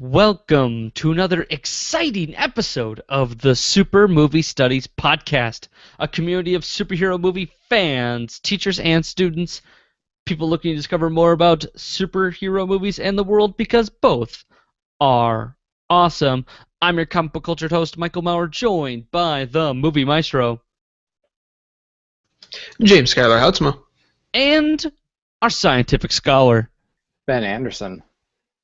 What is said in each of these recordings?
Welcome to another exciting episode of the Super Movie Studies Podcast, a community of superhero movie fans, teachers, and students, people looking to discover more about superhero movies and the world because both are awesome. I'm your comic book cultured host, Michael Maurer, joined by the movie maestro James Skylar Houtsma. and our scientific scholar. Ben Anderson.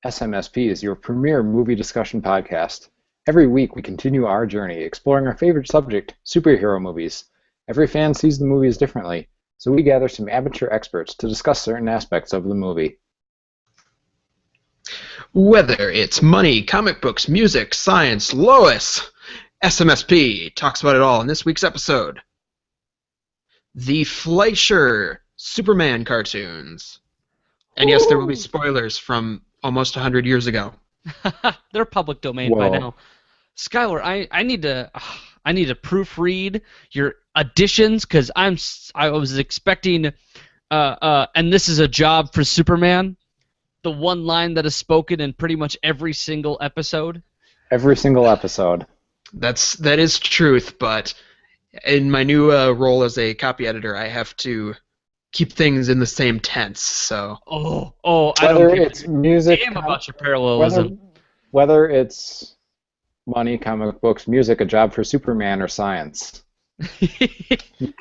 SMSP is your premier movie discussion podcast. Every week we continue our journey exploring our favorite subject, superhero movies. Every fan sees the movies differently, so we gather some amateur experts to discuss certain aspects of the movie. Whether it's money, comic books, music, science, Lois, SMSP talks about it all in this week's episode. The Fleischer Superman cartoons. And yes, there will be spoilers from almost 100 years ago. They're public domain by now. Skylar, I need to proofread your additions because I was expecting and this is a job for Superman. The one line that is spoken in pretty much every single episode. Every single episode. That is truth, but in my new role as a copy editor, I have to keep things in the same tense. So. I don't give it's music. Damn about your parallelism. Whether it's money, comic books, music, a job for Superman, or science.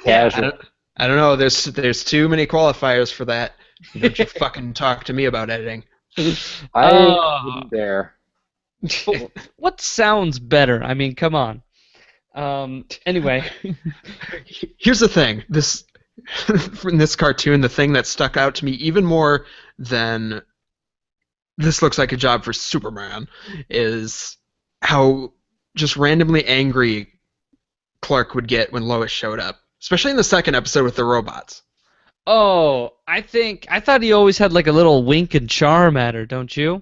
Casual. I don't know. There's too many qualifiers for that. Don't you fucking talk to me about editing. I wouldn't dare. What sounds better? I mean, come on. Anyway. Here's the thing. From this cartoon, the thing that stuck out to me even more than this looks like a job for Superman is how just randomly angry Clark would get when Lois showed up, especially in the second episode with the robots. Oh, I thought he always had like a little wink and charm at her, don't you?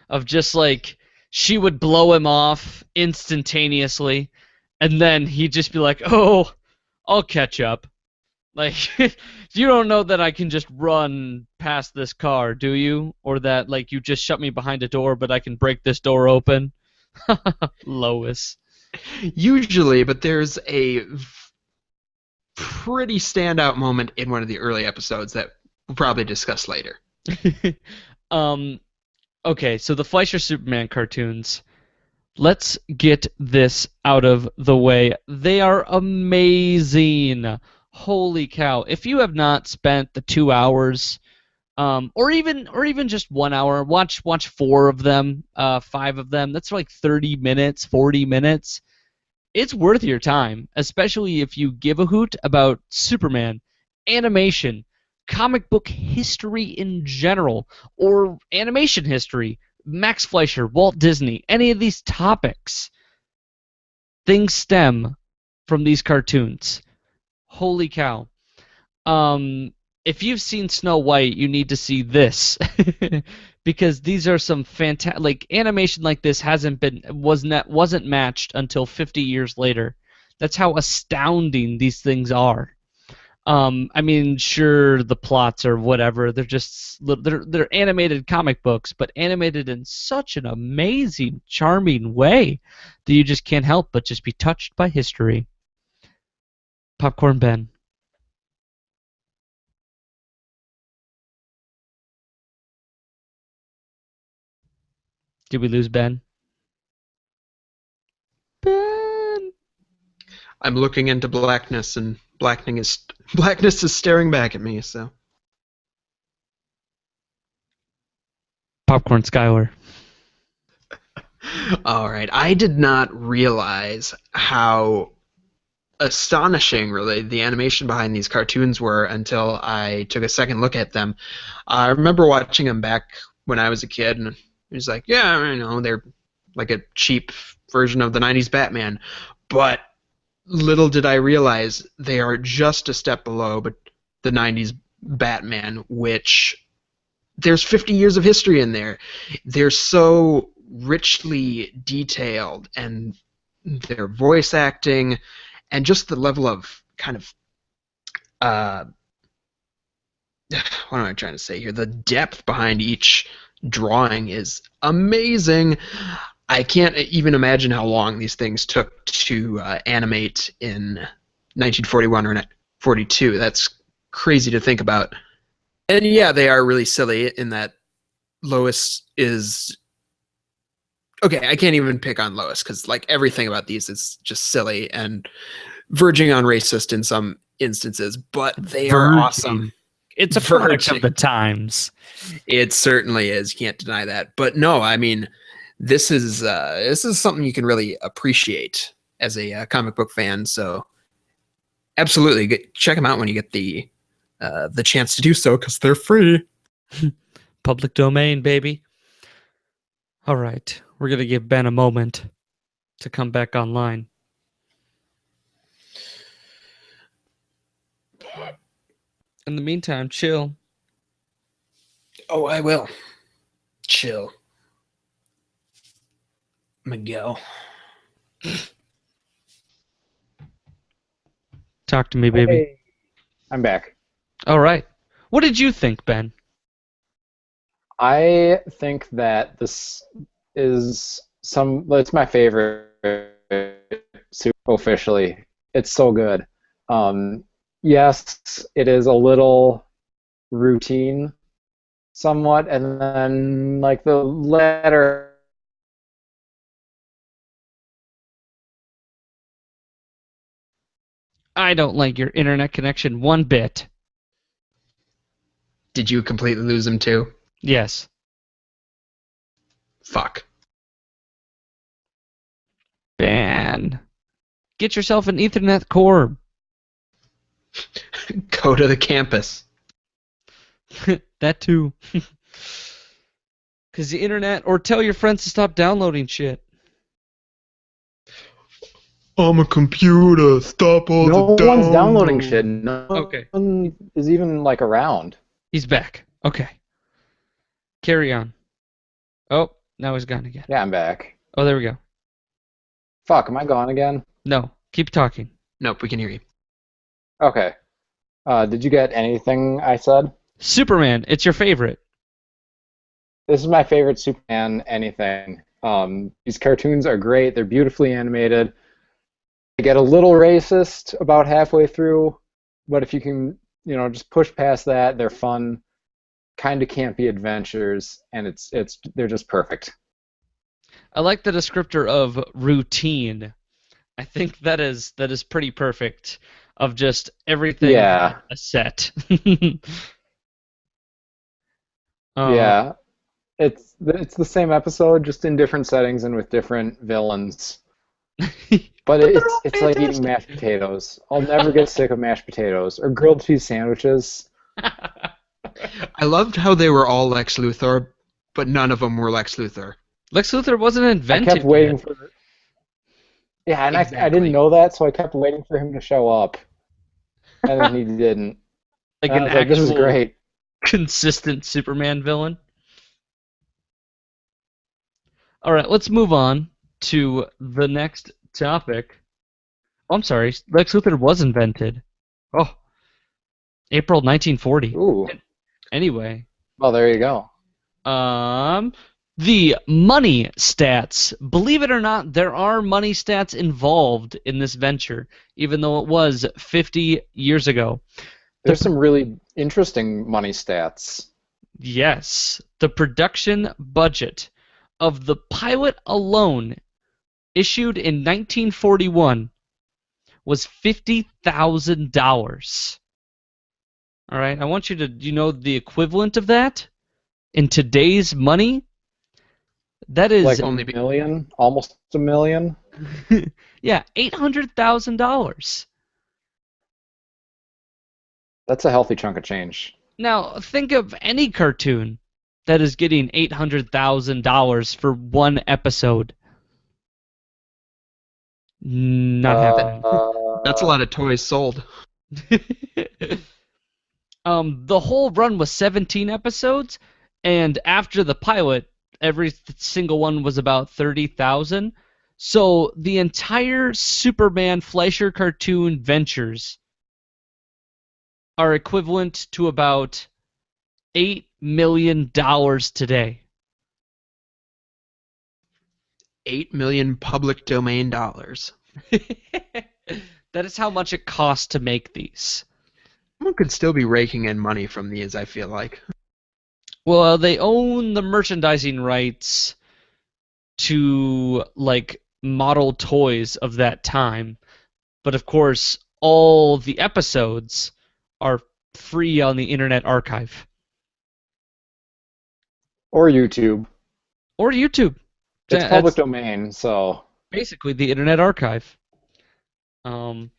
Of just like she would blow him off instantaneously, and then he'd just be like, "Oh, I'll catch up." Like, you don't know that I can just run past this car, do you? Or that, like, you just shut me behind a door, but I can break this door open? Lois. Usually, but there's a pretty standout moment in one of the early episodes that we'll probably discuss later. Okay, so the Fleischer Superman cartoons. Let's get this out of the way. They are amazing. Holy cow! If you have not spent the 2 hours, or even just 1 hour, watch 4 of them, 5 of them. That's like 30 minutes, 40 minutes. It's worth your time, especially if you give a hoot about Superman, animation, comic book history in general, or animation history. Max Fleischer, Walt Disney, any of these topics. Things stem from these cartoons. Holy cow. If you've seen Snow White, you need to see this. Because these are some fantastic, like, animation like this wasn't matched until 50 years later. That's how astounding these things are. I mean, sure, the plots are whatever. They're animated comic books, but animated in such an amazing, charming way that you just can't help but just be touched by history. Popcorn Ben. Did we lose Ben? Ben. I'm looking into blackness, and blackness is staring back at me. So. Popcorn Skylar. All right. I did not realize how astonishing, really, the animation behind these cartoons were until I took a second look at them. I remember watching them back when I was a kid, and it was like, yeah, I know, they're like a cheap version of the 90s Batman. But little did I realize they are just a step below the 90s Batman, which there's 50 years of history in there. They're so richly detailed, and their voice acting, and just the level of kind of, what am I trying to say here? The depth behind each drawing is amazing. I can't even imagine how long these things took to animate in 1941 or 42. That's crazy to think about. And yeah, they are really silly in that Lois is okay. I can't even pick on Lois because like everything about these is just silly and verging on racist in some instances, but they are awesome. It's a product of the times. It certainly is. You can't deny that. But no, I mean, this is something you can really appreciate as a comic book fan. So absolutely, check them out when you get the chance to do so because they're free. Public domain, baby. All right, we're gonna give Ben a moment to come back online. In the meantime, chill. Oh, I will. Chill. Miguel. Talk to me, baby. Hey, I'm back. All right. What did you think, Ben? I think that this is it's my favorite officially. It's so good. Yes, it is a little routine somewhat, and then like the latter. I don't like your internet connection one bit. Did you completely lose him too? Yes. Fuck. Ben. Get yourself an Ethernet cord. Go to the campus. That too. Because the internet, or tell your friends to stop downloading shit. I'm a computer. Stop all No the one's download. downloading shit. No Okay. one is even like around. He's back. Okay. Carry on. Oh, now he's gone again. Yeah, I'm back. Oh, there we go. Fuck, am I gone again? No, keep talking. Nope, we can hear you. Okay. Did you get anything I said? Superman, it's your favorite. This is my favorite Superman anything. These cartoons are great. They're beautifully animated. They get a little racist about halfway through, but if you can, just push past that, they're fun, kind of campy adventures, and they're just perfect. I like the descriptor of routine. I think that is pretty perfect. Of just everything Yeah. a set. Yeah. It's the same episode, just in different settings and with different villains. But it's like eating mashed potatoes. I'll never get sick of mashed potatoes or grilled cheese sandwiches. I loved how they were all Lex Luthor, but none of them were Lex Luthor. Lex Luthor wasn't I invented kept waiting yet. for. Yeah, and I Exactly. didn't know that, so I kept waiting for him to show up, and then he didn't. Like And I an was like, "This is actual great." consistent Superman villain. All right, let's move on to the next topic. Oh, I'm sorry, Lex Luthor was invented. Oh, April 1940. Ooh. Anyway, Well, there you go. the money stats. Believe it or not, there are money stats involved in this venture, even though it was 50 years ago. There's some really interesting money stats. Yes, the production budget of the pilot alone, issued in 1941, was $50,000. All right, I want you to, the equivalent of that in today's money. That is Like only million, almost a million. yeah, $800,000. That's a healthy chunk of change. Now, think of any cartoon that is getting $800,000 for one episode. Not happening. That's a lot of toys sold. The whole run was 17 episodes, and after the pilot, every single one was about 30,000. So the entire Superman Fleischer cartoon ventures are equivalent to about $8 million today. $8 million public domain dollars. That is how much it costs to make these. Someone could still be raking in money from these, I feel like. Well, they own the merchandising rights to like model toys of that time, but of course, all the episodes are free on the Internet Archive Or YouTube. or YouTube. It's public That's domain, so basically the Internet Archive. Um,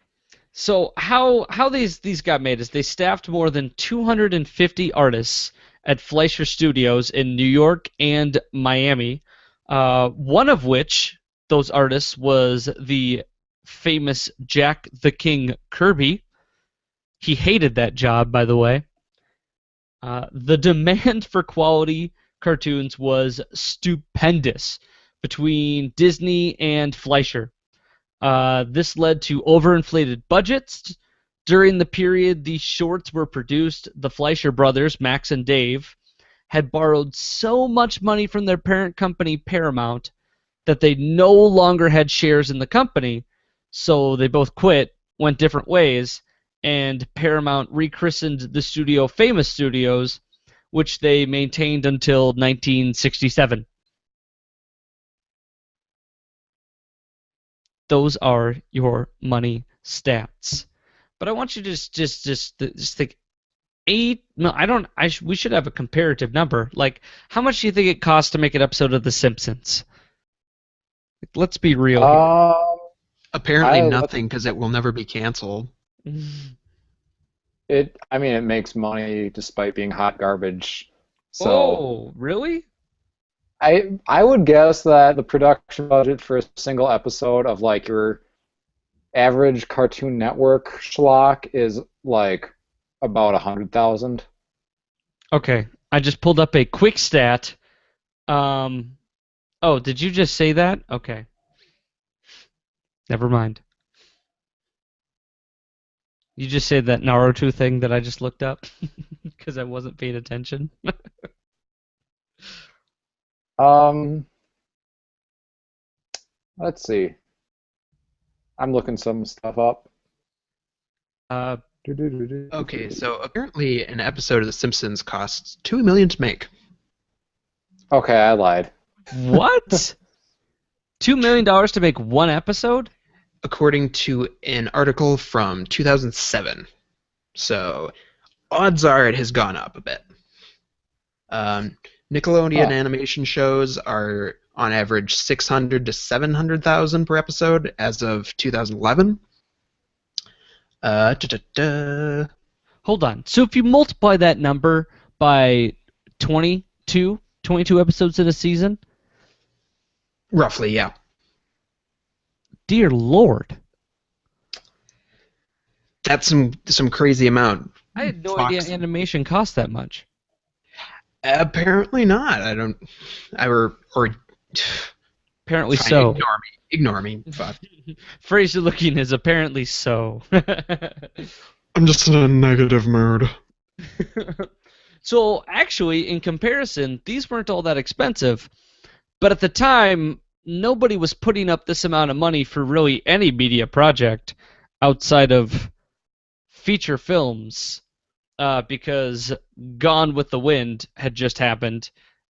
so how these got made is they staffed more than 250 artists at Fleischer Studios in New York and Miami. One of which those artists was the famous Jack the King Kirby. He hated that job, by the way. The demand for quality cartoons was stupendous between Disney and Fleischer. This led to overinflated budgets. During the period these shorts were produced, the Fleischer brothers, Max and Dave, had borrowed so much money from their parent company, Paramount, that they no longer had shares in the company, so they both quit, went different ways, and Paramount rechristened the studio Famous Studios, which they maintained until 1967. Those are your money stats. But I want you to just think eight. No, I don't. We should have a comparative number. Like, how much do you think it costs to make an episode of The Simpsons? Let's be real here. Apparently nothing, because it will never be canceled. it makes money despite being hot garbage. So Oh, really? I would guess that the production budget for a single episode of like your average Cartoon Network schlock is like about 100,000. Okay, I just pulled up a quick stat. Oh, did you just say that? Okay. Never mind. You just said that Naruto thing that I just looked up because I wasn't paying attention. Let's see. I'm looking some stuff up. Okay, so apparently an episode of The Simpsons costs $2 million to make. Okay, I lied. What? $2 million to make one episode? According to an article from 2007. So, odds are it has gone up a bit. Nickelodeon animation shows are on average 600 to 700,000 per episode as of 2011. Hold on. So if you multiply that number by 22 episodes in a season, Roughly, yeah. dear Lord. That's some crazy amount. I had no Fox- idea animation cost that much. Apparently not. Apparently Fine, so. Ignore me. Fuck. Fraser looking is apparently so. I'm just in a negative mood. So actually, in comparison, these weren't all that expensive. But at the time, nobody was putting up this amount of money for really any media project outside of feature films, because Gone with the Wind had just happened,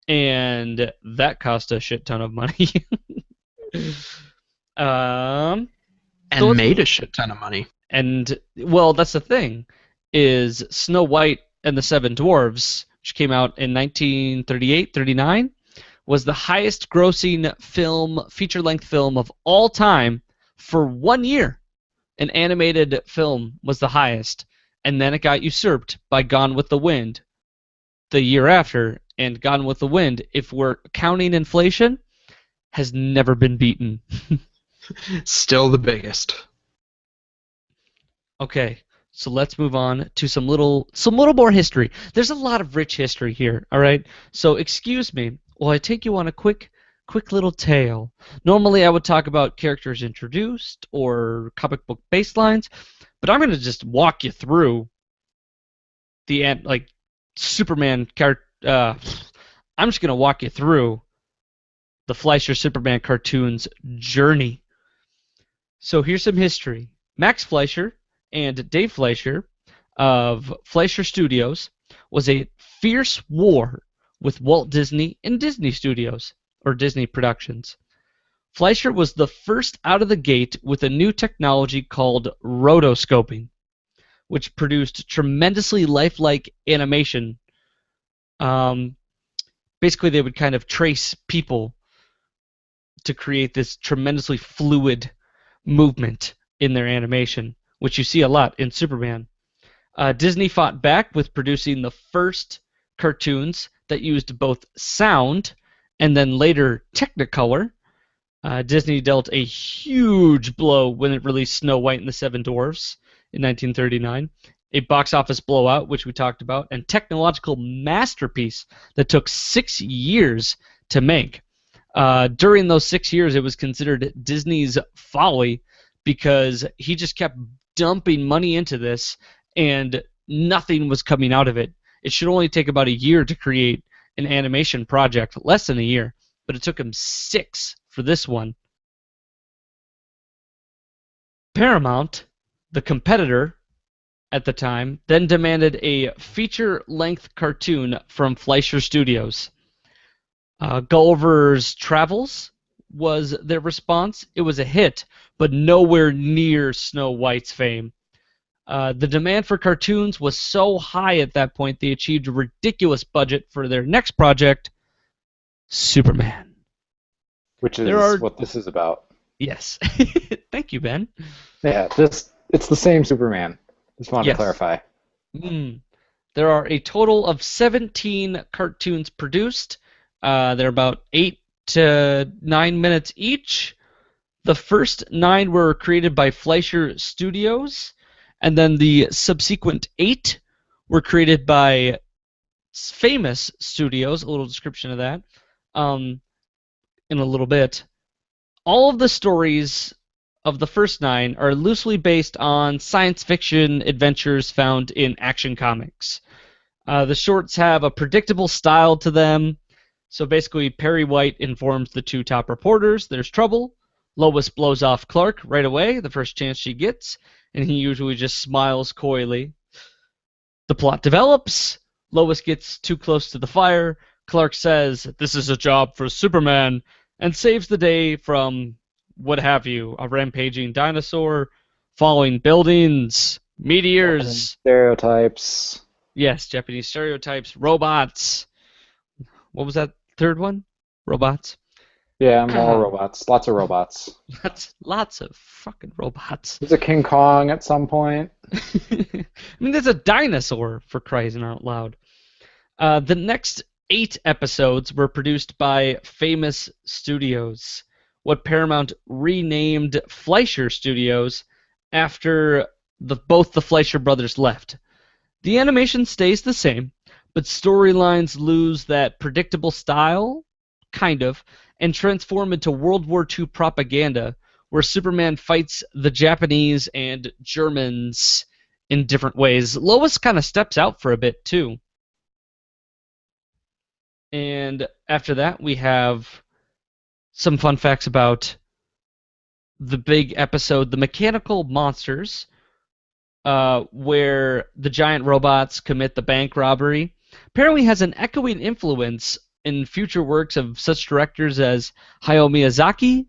and that cost a shit ton of money. And So let's- made a shit ton of money. And, well, that's the thing, is Snow White and the Seven Dwarfs, which came out in 1938-39, was the highest grossing feature-length film of all time for 1 year. An animated film was the highest, and then it got usurped by Gone with the Wind the year after, and Gone with the Wind, if we're counting inflation, has never been beaten. Still the biggest. Okay, so let's move on to some little more history. There's a lot of rich history here, all right? So excuse me while I take you on a quick little tale. Normally I would talk about characters introduced or comic book baselines, but I'm going to just walk you through the Superman character. I'm just going to walk you through the Fleischer Superman cartoon's journey. So here's some history. Max Fleischer and Dave Fleischer of Fleischer Studios was a fierce war with Walt Disney and Disney Studios, or Disney Productions. Fleischer was the first out of the gate with a new technology called rotoscoping, which produced tremendously lifelike animation. Basically, they would kind of trace people to create this tremendously fluid movement in their animation, which you see a lot in Superman. Disney fought back with producing the first cartoons that used both sound and then later Technicolor. Disney dealt a huge blow when it released Snow White and the Seven Dwarfs in 1939, a box office blowout, which we talked about, and technological masterpiece that took 6 years to make. During those 6 years, it was considered Disney's folly because he just kept dumping money into this and nothing was coming out of it. It should only take about a year to create an animation project, less than a year, but it took him 6 for this one. Paramount, the competitor at the time, then demanded a feature-length cartoon from Fleischer Studios. Gulliver's Travels was their response. It was a hit, but nowhere near Snow White's fame. The demand for cartoons was so high at that point they achieved a ridiculous budget for their next project, Superman. Which is what this is about. Yes. Thank you, Ben. Yeah, it's the same Superman. Just wanted to clarify. There are a total of 17 cartoons produced. They're about 8 to 9 minutes each. The first 9 were created by Fleischer Studios, and then the subsequent 8 were created by Famous Studios. A little description of that in a little bit. All of the stories of the first 9 are loosely based on science fiction adventures found in Action Comics. The shorts have a predictable style to them. So basically, Perry White informs the 2 top reporters there's trouble. Lois blows off Clark right away, the first chance she gets, and he usually just smiles coyly. The plot develops. Lois gets too close to the fire. Clark says, "This is a job for Superman," and saves the day from, what have you, a rampaging dinosaur, falling buildings, meteors. Japanese stereotypes. Yes, Japanese stereotypes, robots. What was that third one? Robots? Yeah, more robots. Lots of robots. Lots of fucking robots. There's a King Kong at some point. I mean, there's a dinosaur, for crying out loud. The next 8 episodes were produced by Famous Studios, what Paramount renamed Fleischer Studios after both the Fleischer brothers left. The animation stays the same, but storylines lose that predictable style, kind of, and transform into World War II propaganda, where Superman fights the Japanese and Germans in different ways. Lois kind of steps out for a bit, too. And after that, we have some fun facts about the big episode, The Mechanical Monsters, where the giant robots commit the bank robbery. Apparently has an echoing influence in future works of such directors as Hayao Miyazaki,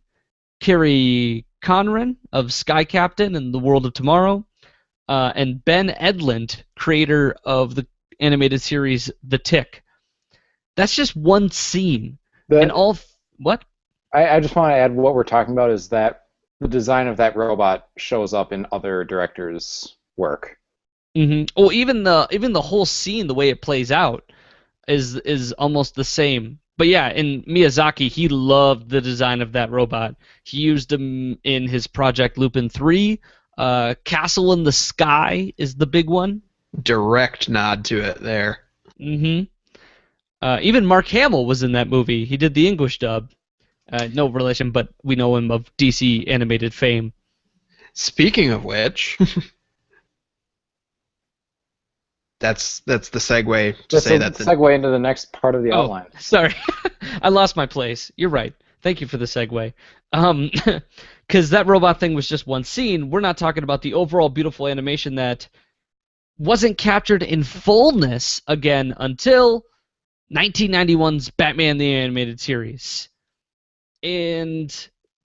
Kerry Conran of Sky Captain and The World of Tomorrow, and Ben Edlund, creator of the animated series The Tick. That's just one scene. What? I just want to add what we're talking about is that the design of that robot shows up in other directors' work. Mm-hmm. Well, even the whole scene, the way it plays out, is almost the same. But yeah, in Miyazaki, he loved the design of that robot. He used them in his Project Lupin 3. Castle in the Sky is the big one. Direct nod to it there. Mm-hmm. Even Mark Hamill was in that movie. He did the English dub. No relation, but we know him of DC animated fame. Speaking of which, that's the segue to say that. Segue into the next part of the outline. Sorry, I lost my place. You're right. Thank you for the segue. Because that robot thing was just one scene. We're not talking about the overall beautiful animation that wasn't captured in fullness again until 1991's Batman the Animated Series. And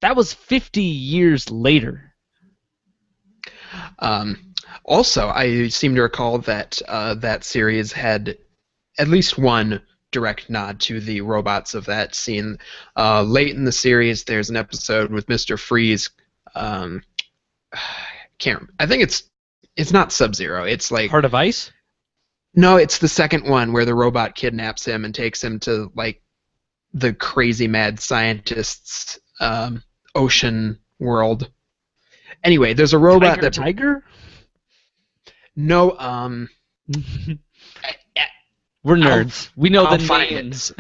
that was 50 years later. Also, I seem to recall that that series had at least one direct nod to the robots of that scene. Late in the series, there's an episode with Mr. Freeze. I think it's not Sub-Zero. It's like Heart of Ice? no, it's the second one where the robot kidnaps him and takes him to like the crazy mad scientist's ocean world. Anyway, there's a robot Tiger? No, We're nerds. We know I'll the find names.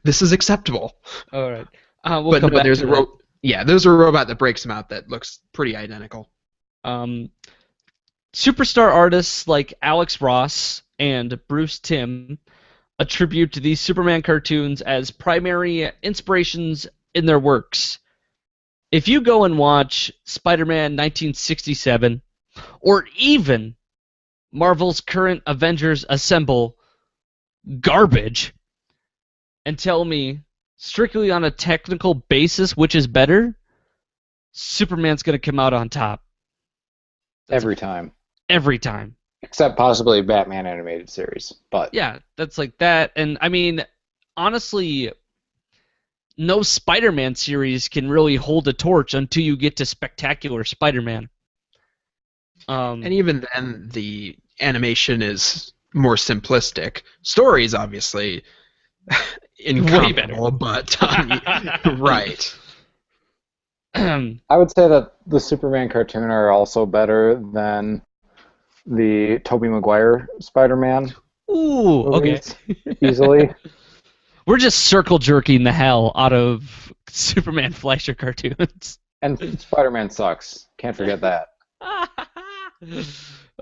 this is acceptable. All right. We'll come But back there's to a that. there's a robot that breaks him out that looks pretty identical. Superstar artists like Alex Ross and Bruce Timm attribute these Superman cartoons as primary inspirations in their works. If you go and watch Spider-Man 1967, or even Marvel's current Avengers Assemble garbage, and tell me, strictly on a technical basis, which is better, Superman's going to come out on top. Every time. Every time. Except possibly Batman animated series. But Yeah, that's like that. And, I mean, honestly, no Spider-Man series can really hold a torch until you get to Spectacular Spider-Man. And even then, the animation is more simplistic. Stories, obviously, incomparable, but right. I would say that the Superman cartoon are also better than the Tobey Maguire Spider-Man Ooh, okay. movies, easily. We're just circle jerking the hell out of Superman Fleischer cartoons. And Spider-Man sucks. Can't forget that.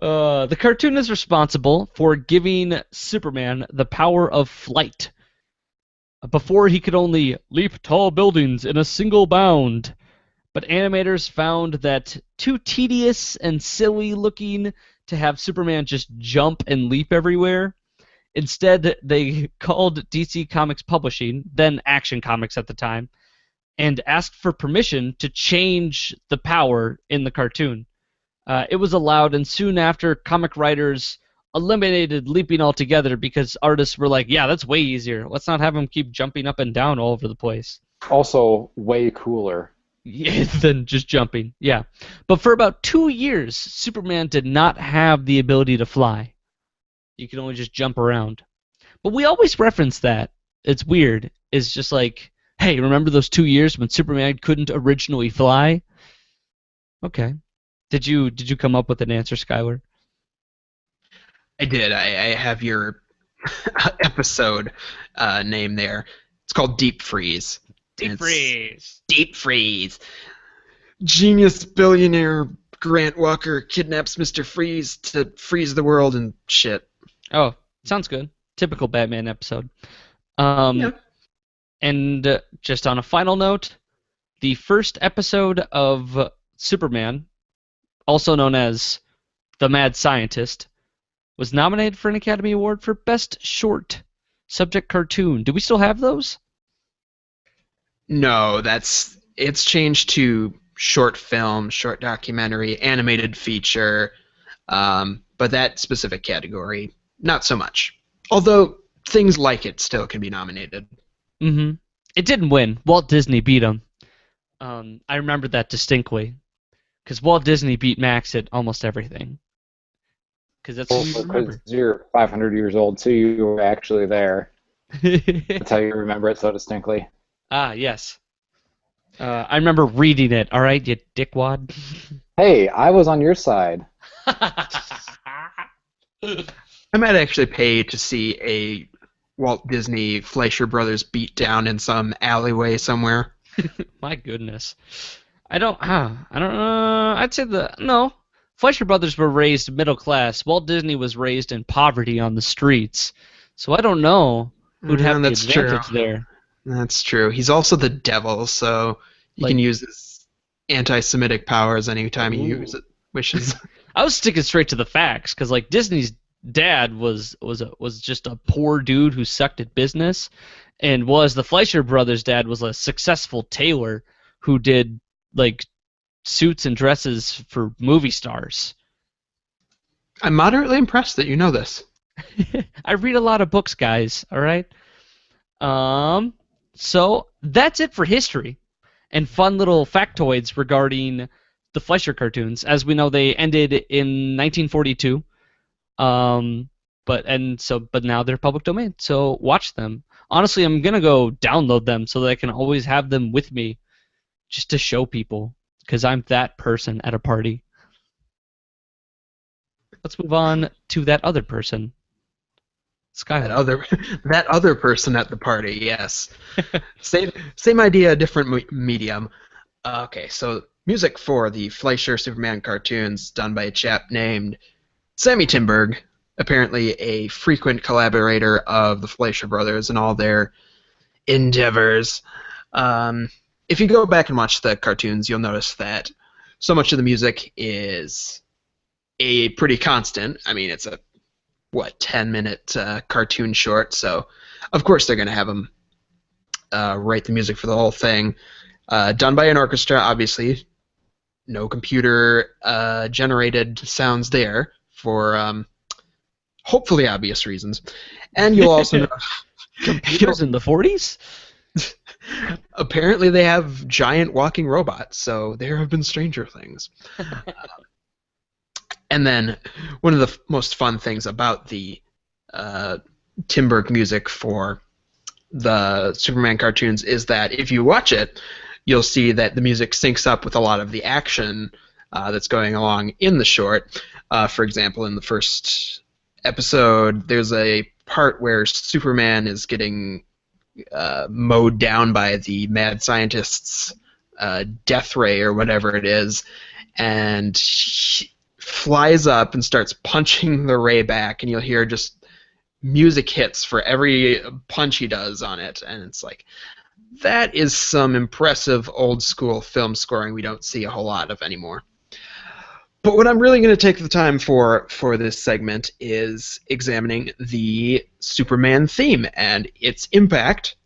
The cartoon is responsible for giving Superman the power of flight. Before, he could only leap tall buildings in a single bound. But animators found that too tedious and silly looking to have Superman just jump and leap everywhere. Instead, they called DC Comics Publishing, then Action Comics at the time, and asked for permission to change the power in the cartoon. It was allowed, and soon after, comic writers eliminated leaping altogether because artists were like, yeah, that's way easier. Let's not have him keep jumping up and down all over the place. Also, way cooler. Than just jumping, yeah. But for about 2 years, Superman did not have the ability to fly. You could only just jump around. But we always reference that. It's weird. It's just like, hey, remember those 2 years when Superman couldn't originally fly? Okay. Did you come up with an answer, Skylar? I did. I have your episode name there. It's called Deep Freeze. Deep Freeze. Deep Freeze. Genius billionaire Grant Walker kidnaps Mr. Freeze to freeze the world and shit. Oh, sounds good. Typical Batman episode. Yeah. And just on a final note, the first episode of Superman, also known as The Mad Scientist, was nominated for an Academy Award for Best Short Subject Cartoon. Do we still have those? No, it's changed to short film, short documentary, animated feature, but that specific category, not so much. Although things like it still can be nominated. Mm-hmm. It didn't win. Walt Disney beat him. I remember that distinctly, because Walt Disney beat Max at almost everything. Because that's who you remember. Because you're 500 years old, so you were actually there. That's how you remember it so distinctly. Ah, yes. I remember reading it, all right, you dickwad? Hey, I was on your side. I might actually pay to see a Walt Disney Fleischer Brothers beatdown in some alleyway somewhere. My goodness. I don't know. I'd say no. Fleischer Brothers were raised middle class. Walt Disney was raised in poverty on the streets. So I don't know who'd have the That's advantage true. there. That's true. He's also the devil, so he can Like, use his anti-Semitic powers anytime he Ooh. wishes. I was sticking straight to the facts because like Disney's dad was just a poor dude who sucked at business, and was the Fleischer brothers' dad was a successful tailor who did like suits and dresses for movie stars. I'm moderately impressed that you know this. I read a lot of books, guys. All right. Um. So that's it for history and fun little factoids regarding the Fleischer cartoons. As we know, they ended in 1942. Um, but now they're public domain, so watch them. Honestly, I'm gonna go download them so that I can always have them with me, just to show people, because I'm that person at a party. Let's move on to that other person, That Skylar. other that other person at the party, yes. Same idea, different medium. Okay, so music for the Fleischer Superman cartoons done by a chap named Sammy Timberg, apparently a frequent collaborator of the Fleischer brothers in all their endeavors. If you go back and watch the cartoons, you'll notice that so much of the music is a pretty constant. I mean, it's a 10-minute cartoon short, so of course they're going to have them write the music for the whole thing. Done by an orchestra, obviously. No computer generated sounds there for hopefully obvious reasons. And you'll also know, Computers in the 40s? apparently they have giant walking robots, so there have been stranger things. And then one of the most fun things about the Timberg music for the Superman cartoons is that if you watch it, you'll see that the music syncs up with a lot of the action that's going along in the short. For example, in the first episode, there's a part where Superman is getting mowed down by the mad scientist's death ray or whatever it is, and he flies up and starts punching the ray back, and you'll hear just music hits for every punch he does on it, and it's like, that is some impressive old school film scoring we don't see a whole lot of anymore. But what I'm really going to take the time for this segment is examining the Superman theme and its impact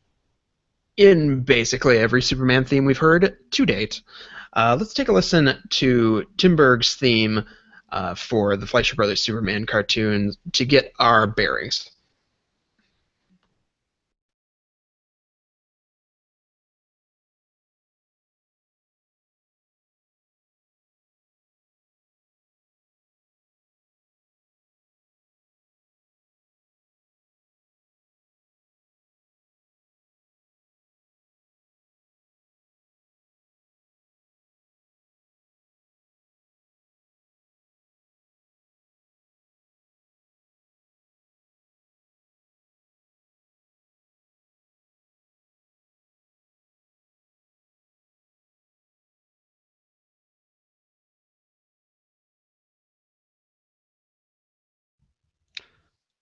in basically every Superman theme we've heard to date. Let's take a listen to Tim Berg's theme for the Fleischer Brothers Superman cartoon to get our bearings.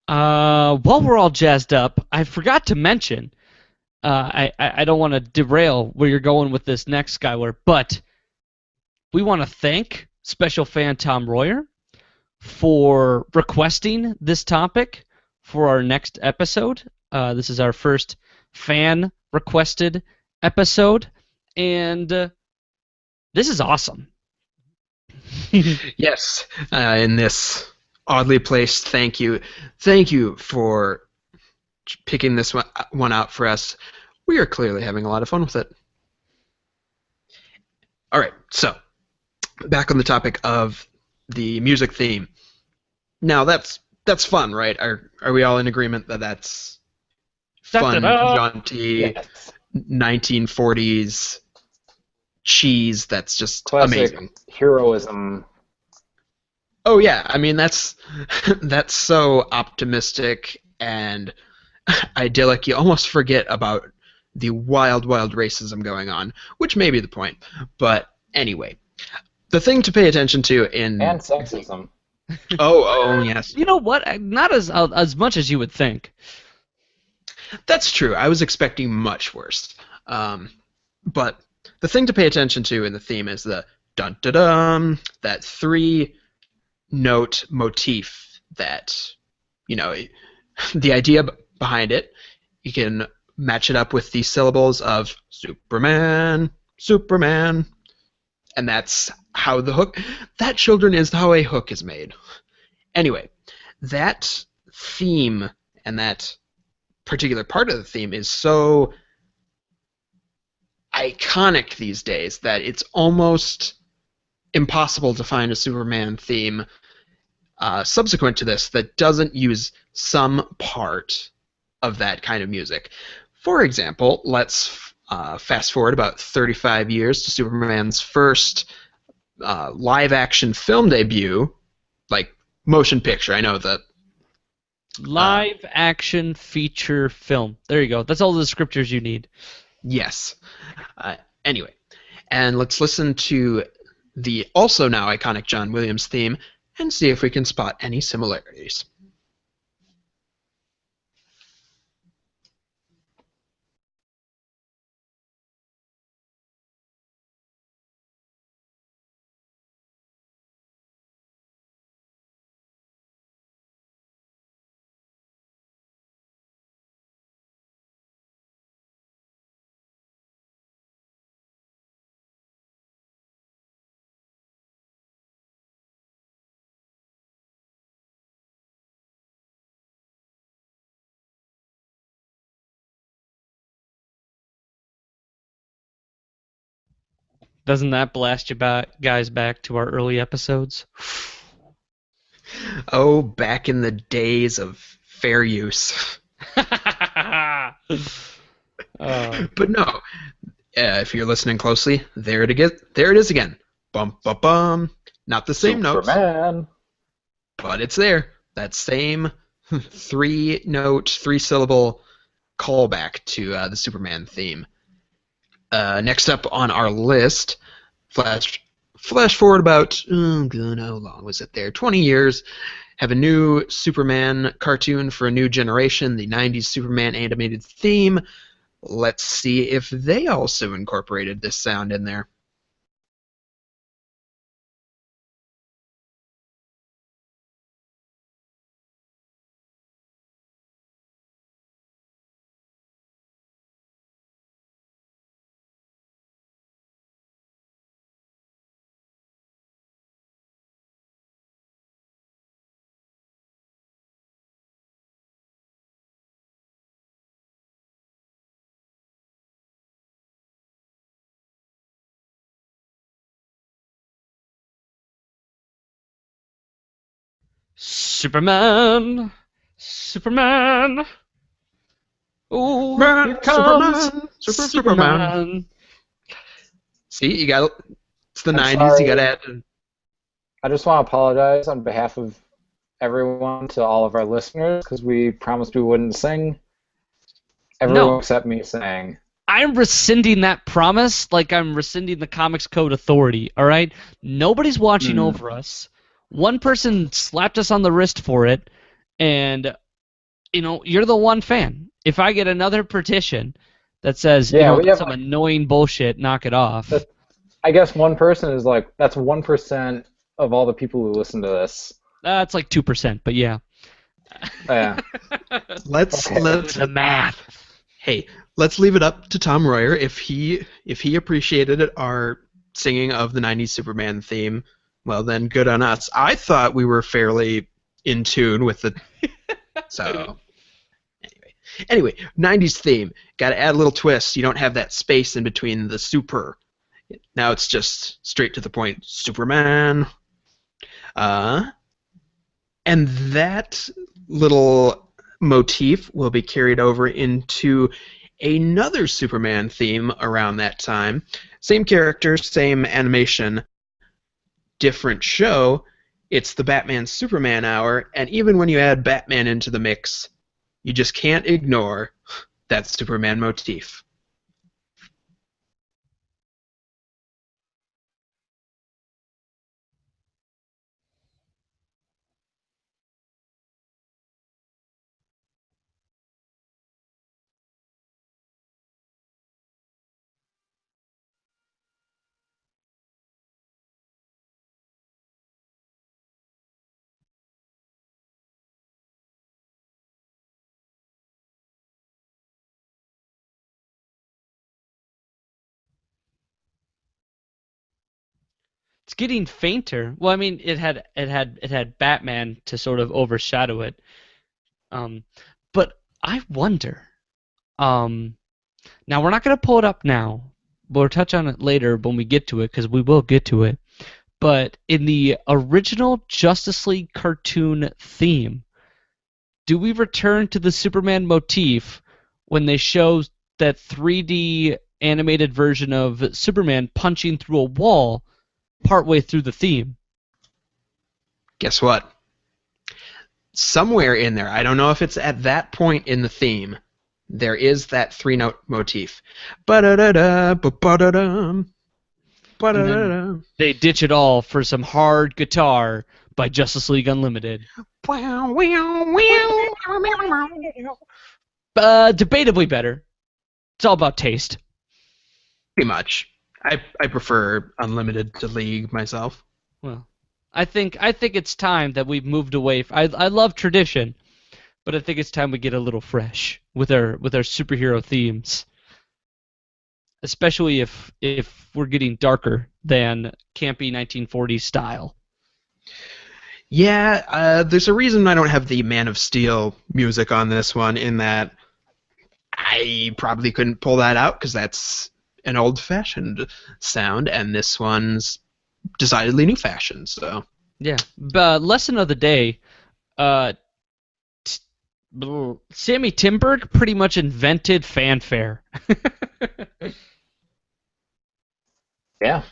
While we're all jazzed up, I forgot to mention. I don't want to derail where you're going with this next, Skylar, but we want to thank special fan Tom Royer for requesting this topic for our next episode. This is our first fan requested episode, and this is awesome. Yes, in this oddly placed thank you. Thank you for picking this one out for us. We are clearly having a lot of fun with it. All right, so back on the topic of the music theme. Now that's fun, right? Are we all in agreement that that's fun, jaunty, Yes. 1940s cheese that's just Classic amazing? heroism. Oh yeah, I mean that's so optimistic and idyllic. You almost forget about the wild racism going on, which may be the point. But anyway, the thing to pay attention to in And sexism. oh yes. You know what? Not as much as you would think. That's true. I was expecting much worse. But the thing to pay attention to in the theme is the dun dun dun, that three note motif that, you know, the idea behind it, you can match it up with the syllables of Superman, Superman, and that's how the hook, that children is how a hook is made. Anyway, that theme and that particular part of the theme is so iconic these days that it's almost impossible to find a Superman theme subsequent to this that doesn't use some part of that kind of music. For example, let's fast forward about 35 years to Superman's first live action film debut, like motion picture. I know that. Live action feature film. There you go. That's all the descriptors you need. Yes. Anyway, and let's listen to the also now iconic John Williams theme and see if we can spot any similarities. Doesn't that blast you guys back to our early episodes? Oh, back in the days of fair use. uh, But no, if you're listening closely, there it is again. Bum bum bum. Not the same notes, Superman. but it's there. That same three note, three syllable callback to the Superman theme. Next up on our list, flash forward about how long was it there? 20 years. Have a new Superman cartoon for a new generation, the 90s Superman animated theme. Let's see if they also incorporated this sound in there. Superman, Superman. Oh, Man, here comes Superman, Superman. Superman. See, you got it's the I'm 90s. You got to sorry. add. I just want to apologize on behalf of everyone to all of our listeners because we promised we wouldn't sing. Everyone No, except me sang. I'm rescinding that promise like I'm rescinding the Comics Code Authority, all right? Nobody's watching Mm. over us. One person slapped us on the wrist for it, and, you're the one fan. If I get another petition that says, Yeah, we that's have some like annoying bullshit, knock it off. that. I guess 1% is like that's 1% of all the people who listen to this. That's like 2%, but yeah. Yeah. Let's Okay. Do let's the math. hey, let's leave it up to Tom Royer if he appreciated our singing of the 90s Superman theme. Well, then good on us. I thought we were fairly in tune with the so anyway, 90s theme. Got to add a little twist. You don't have that space in between the super. Now it's just straight to the point. Superman. Uh, and that little motif will be carried over into another Superman theme around that time. Same character, same animation, different show. It's the Batman Superman hour, and even when you add Batman into the mix, you just can't ignore that Superman motif. It's getting fainter. Well, I mean, it had Batman to sort of overshadow it. Um, but I wonder. Um, Now we're not gonna pull it up now. We'll touch on it later when we get to it, because we will get to it. But in the original Justice League cartoon theme, do we return to the Superman motif when they show that 3D animated version of Superman punching through a wall partway through the theme? Guess what? Somewhere in there, I don't know if it's at that point in the theme, there is that three-note motif. Ba-da-da-da, ba-ba-da-da, And ba-da-da-da. then they ditch it all for some hard guitar by Justice League Unlimited. Wow, wow, wow. Debatably better. It's all about taste. Pretty much. I prefer Unlimited to League myself. Well, I think it's time that we've moved away. I love tradition, but I think it's time we get a little fresh with our superhero themes, especially if we're getting darker than campy 1940s style. Yeah, there's a reason I don't have the Man of Steel music on this one, in that I probably couldn't pull that out because that's an old-fashioned sound, and this one's decidedly new-fashioned. So Yeah. Lesson of the day. Uh, Sammy Timberg pretty much invented fanfare. Yeah.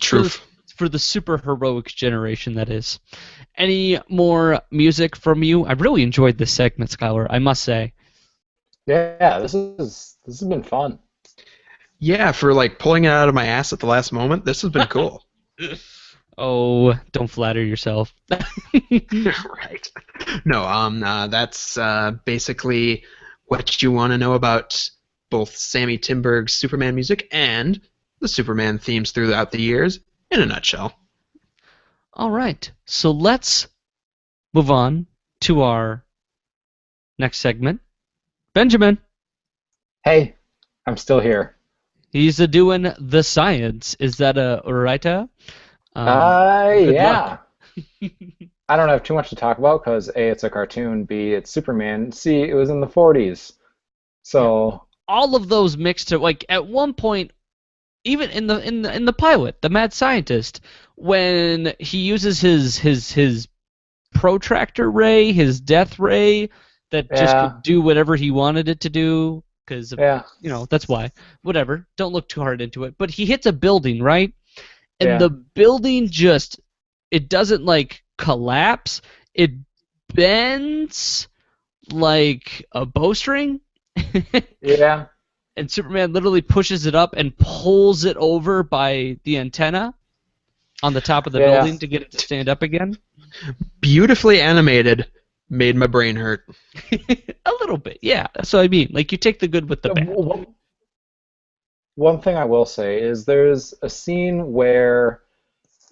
truth. For the super heroic generation, that is. Any more music from you? I really enjoyed this segment, Skylar, I must say. Yeah, this has been fun. Yeah, for like pulling it out of my ass at the last moment, this has been cool. Oh, don't flatter yourself. Right. No, that's basically what you want to know about both Sammy Timberg's Superman music and the Superman themes throughout the years, in a nutshell. All right, so let's move on to our next segment. Benjamin, Hey, I'm still here. he's doing the science. Is that a right? Good Yeah. luck. I don't have too much to talk about because A, it's a cartoon, B, it's Superman, C, it was in the 40s. Yeah. So, All of those mixed to, like, at one point, even in the pilot, the mad scientist, when he uses his protractor ray, his death ray, that just yeah, could do whatever he wanted it to do, because yeah, that's why. Whatever. Don't look too hard into it. But he hits a building, right? And yeah, the building just, it doesn't like collapse. It bends like a bowstring. yeah, And Superman literally pushes it up and pulls it over by the antenna on the top of the yeah. building to get it to stand up again. Beautifully animated, made my brain hurt. A little bit, yeah. That's what I mean. Like, you take the good with the bad. One thing I will say is there's a scene where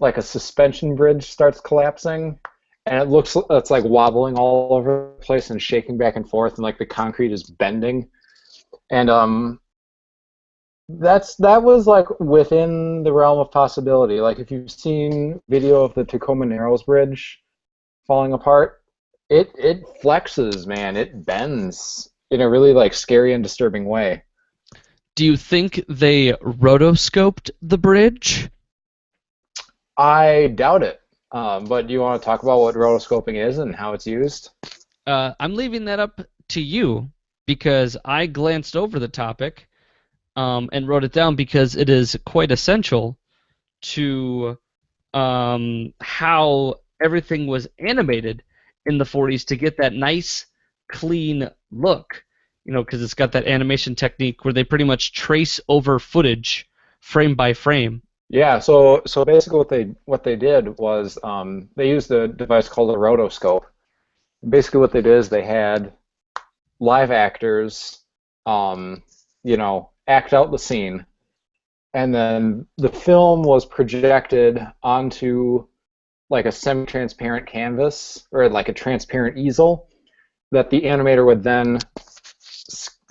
like a suspension bridge starts collapsing and it's like wobbling all over the place and shaking back and forth and like the concrete is bending. And that was like within the realm of possibility. Like if you've seen video of the Tacoma Narrows Bridge falling apart, it flexes, man. It bends in a really like scary and disturbing way. Do you think they rotoscoped the bridge? I doubt it. But do you want to talk about what rotoscoping is and how it's used? I'm leaving that up to you because I glanced over the topic and wrote it down because it is quite essential to how everything was animated in the 40s to get that nice, clean look. Because it's got that animation technique where they pretty much trace over footage frame by frame. Yeah, so basically what they did was they used a device called a rotoscope. Basically what they did is they had live actors act out the scene, and then the film was projected onto like a semi-transparent canvas or like a transparent easel that the animator would then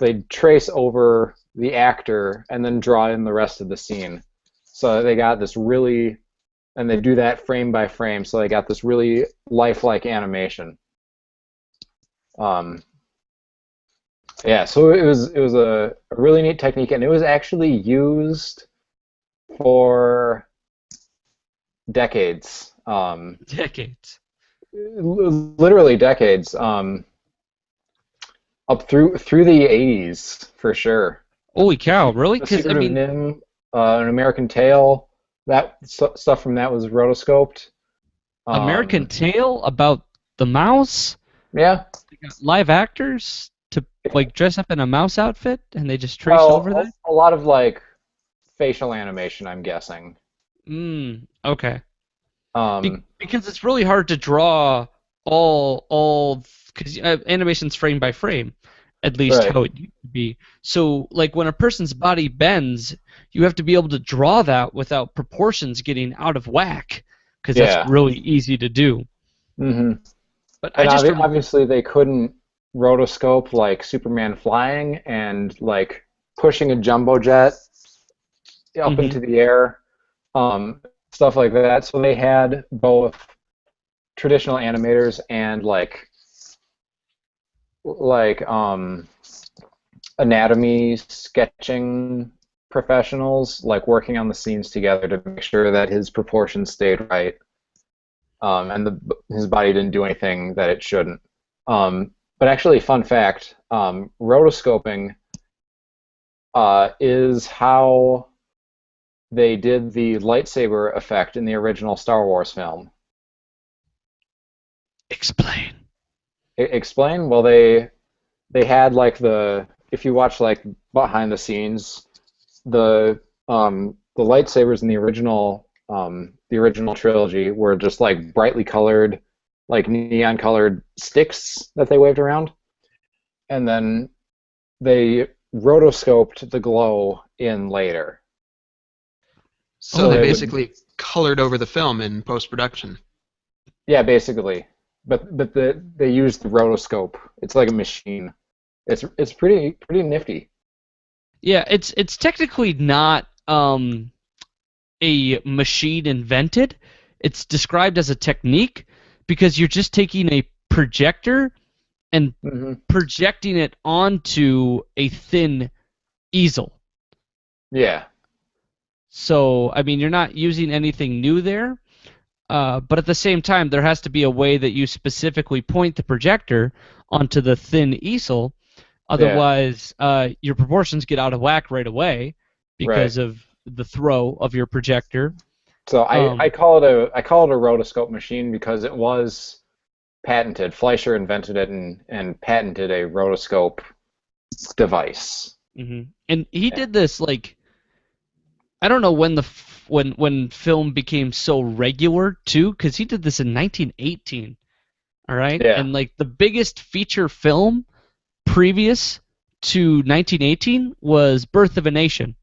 they'd trace over the actor and then draw in the rest of the scene. So they got this really and they do that frame by frame, so they got this really lifelike animation. Um, yeah, so it was a really neat technique, and it was actually used for decades, Decades. literally decades, up through the 80s for sure. Holy cow, really? The Because, I Secret of mean, Nim, An American Tale, that stuff from that was rotoscoped. American Um, Tail about the mouse? yeah, They got live actors to, like, dress up in a mouse outfit, and they just traced over that? well, a lot of like facial animation, I'm guessing. Okay. Um, Because it's really hard to draw all because animation's frame by frame, at least right. how it used to be. So like when a person's body bends, you have to be able to draw that without proportions getting out of whack, because that's Yeah. really easy to do. hmm But I And just remember. obviously they couldn't rotoscope like Superman flying and like pushing a jumbo jet up Hmm. into the air, um, stuff like that. So they had both traditional animators and like anatomy sketching professionals like working on the scenes together to make sure that his proportions stayed right, and his body didn't do anything that it shouldn't. But actually, fun fact: rotoscoping is how they did the lightsaber effect in the original Star Wars film. Explain. Explain? Well, they had like if you watch like behind the scenes, the lightsabers in the original trilogy were just like brightly colored, like neon colored sticks that they waved around, and then they rotoscoped the glow in later. So Oh, So they they would, basically colored over the film in post production. yeah, basically, but they used the rotoscope. It's like a machine. It's pretty nifty. yeah. It's technically not a machine invented. It's described as a technique because you're just taking a projector and hmm projecting it onto a thin easel. Yeah, So, I mean, you're not using anything new there, but at the same time, there has to be a way that you specifically point the projector onto the thin easel. yeah, Otherwise, your proportions get out of whack right away right. because of the throw of your projector. So I Um, call it a rotoscope machine because it was patented. Fleischer invented it and patented a rotoscope device. and he Yeah. did this like I don't know when when film became so regular too, because he did this in 1918. All right, Yeah. and like the biggest feature film previous to 1918 was Birth of a Nation.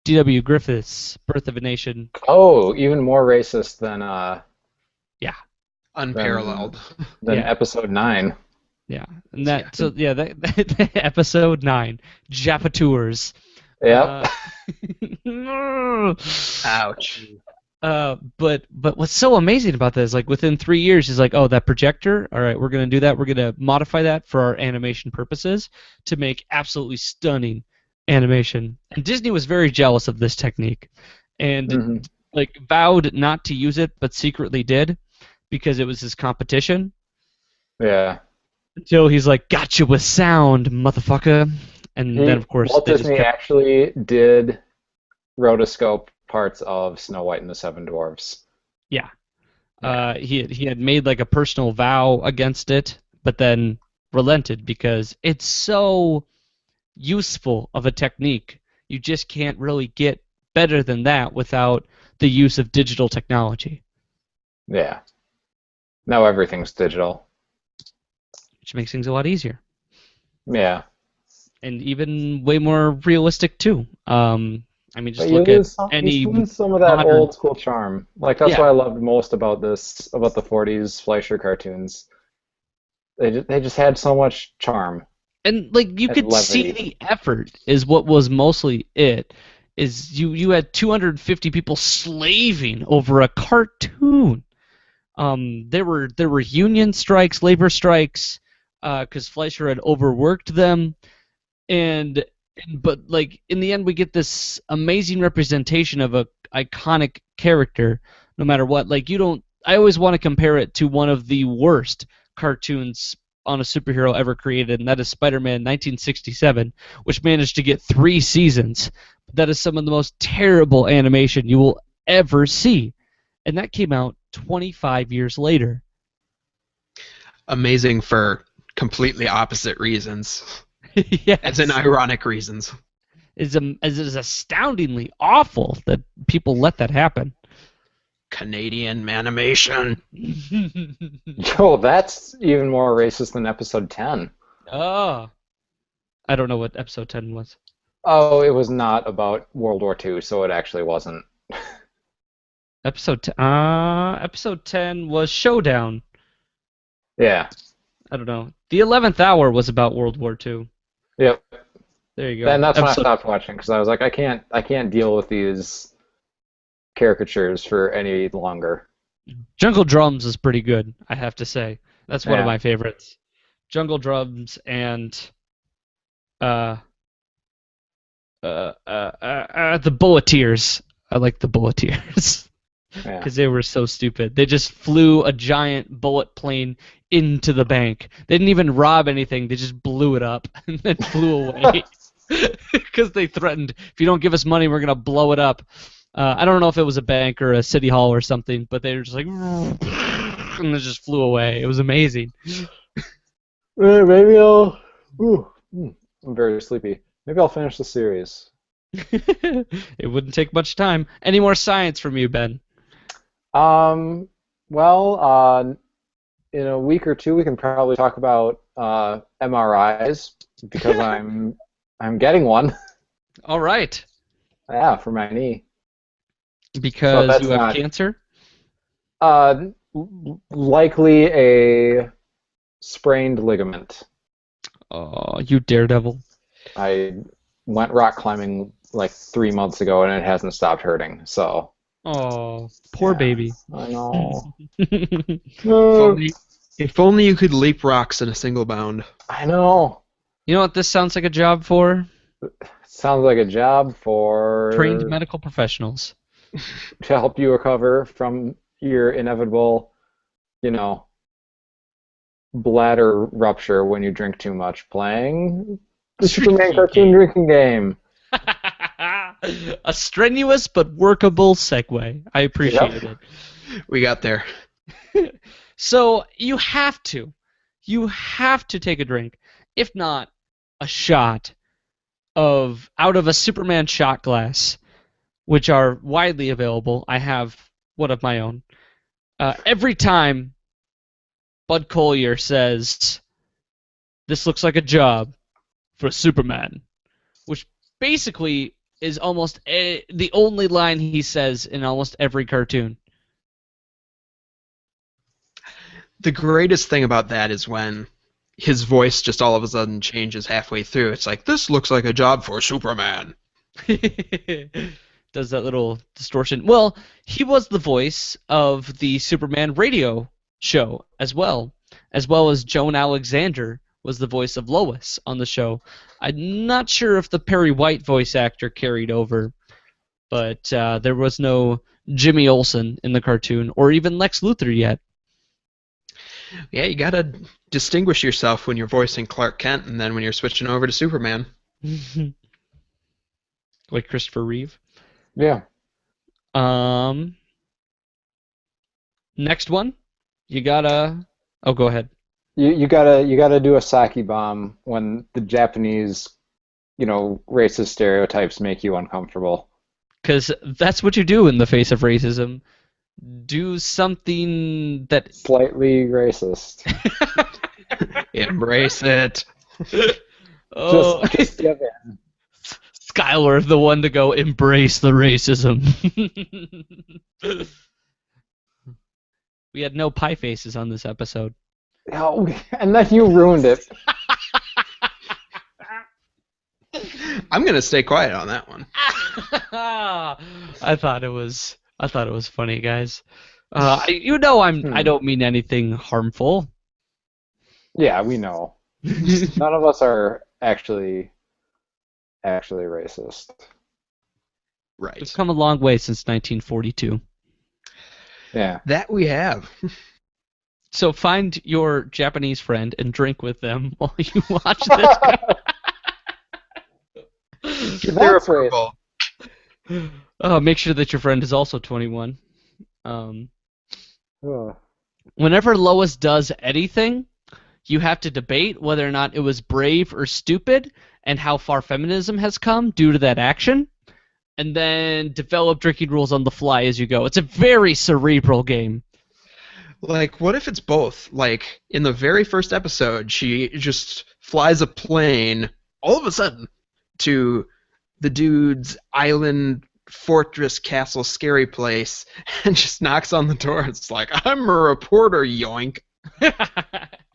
D.W. Griffith's Birth of a Nation. Oh, even more racist Yeah, than Unparalleled. than yeah, episode 9. yeah. And Yeah. that so yeah that episode 9, Japatours. Yep. Uh, Ouch. but what's so amazing about this, like within 3 years, he's like, oh, that projector. All right, we're gonna do that. We're gonna modify that for our animation purposes to make absolutely stunning animation. And Disney was very jealous of this technique, and hmm like vowed not to use it, but secretly did because it was his competition. Yeah. Until he's like, "Gotcha with sound, motherfucker," and then of course Walt they just Disney kept. actually did rotoscope parts of Snow White and the Seven Dwarfs. Yeah. Yeah. He had made like a personal vow against it, but then relented because it's so useful of a technique. You just can't really get better than that without the use of digital technology, Yeah. Now everything's digital. which makes things a lot easier Yeah. and even way more realistic too. I mean, But just look at you any lose some of that modern. old school charm. Like that's Yeah, what I loved most about the 40s Fleischer cartoons. They just had so much charm and like you and could see levity. the effort is what was mostly it. is you had 250 people slaving over a cartoon. There were union strikes, labor strikes, because Fleischer had overworked them, but like in the end we get this amazing representation of a iconic character no matter what. Like I always want to compare it to one of the worst cartoons on a superhero ever created, and that is Spider-Man 1967, which managed to get 3 seasons. That is some of the most terrible animation you will ever see, and that came out 25 years later. Amazing for completely opposite reasons. Yes. As in ironic reasons. It is astoundingly awful that people let that happen. Canadian animation. Joe, that's even more racist than episode 10. Oh. I don't know what episode 10 was. Oh, it was not about World War II, so it actually wasn't. Episode 10 was Showdown. Yeah. I don't know. The 11th Hour was about World War II. Yep. There you go. And that's when I stopped watching, because I was like, I can't deal with these caricatures for any longer. Jungle Drums is pretty good, I have to say. That's one of Yeah. my favorites. Jungle Drums and the Bulleteers. I like the Bulleteers Yeah. because they were so stupid. They just flew a giant bullet plane into the bank. They didn't even rob anything. They just blew it up and then flew away because they threatened, if you don't give us money, we're gonna blow it up. I don't know if it was a bank or a city hall or something, but they were just like, and they just flew away. It was amazing. Maybe I'll... I'm very sleepy. Maybe I'll finish the series. It wouldn't take much time. Any more science from you, Ben? Well, in a week or two, we can probably talk about MRIs, because I'm getting one. All right. Yeah, for my knee. Because that's you have not- cancer? Likely a sprained ligament. Oh, you daredevil. I went rock climbing like 3 months ago, and it hasn't stopped hurting. So. Oh, poor Yeah. baby. I know. If only you could leap rocks in a single bound. I know. You know what this sounds like a job for? Sounds like a job for Trained medical professionals. to help you recover from your inevitable, bladder rupture when you drink too much playing the Superman cartoon drinking game. A strenuous but workable segue. I appreciate it. We got there. So you have to take a drink, if not a shot out of a Superman shot glass, which are widely available. I have one of my own. Every time Bud Collyer says, "This looks like a job for Superman," which basically is almost the only line he says in almost every cartoon. The greatest thing about that is when his voice just all of a sudden changes halfway through. It's like, this looks like a job for Superman. Does that little distortion. Well, he was the voice of the Superman radio show as well as Joan Alexander was the voice of Lois on the show. I'm not sure if the Perry White voice actor carried over, but there was no Jimmy Olsen in the cartoon or even Lex Luthor yet. Yeah, you gotta distinguish yourself when you're voicing Clark Kent and then when you're switching over to Superman. Like Christopher Reeve. Yeah. Next one, you gotta. Oh, go ahead. You gotta do a sake bomb when the Japanese, racist stereotypes make you uncomfortable. Because that's what you do in the face of racism. Do something that Slightly racist. Embrace it. Oh, Just give in. Skylar, the one to go embrace the racism. We had no pie faces on this episode. Oh, and then you ruined it. I'm gonna stay quiet on that one. I thought it was funny, guys. I don't mean anything harmful. Yeah, we know. None of us are actually racist. Right. We've come a long way since 1942. Yeah. That we have. So find your Japanese friend and drink with them while you watch this. Get their That's approval. Make sure that your friend is also 21. Ugh. Whenever Lois does anything, you have to debate whether or not it was brave or stupid and how far feminism has come due to that action, and then develop drinking rules on the fly as you go. It's a very cerebral game. Like, what if it's both? Like, in the very first episode, she just flies a plane all of a sudden to the dude's island fortress castle scary place and just knocks on the door. It's like, I'm a reporter, yoink.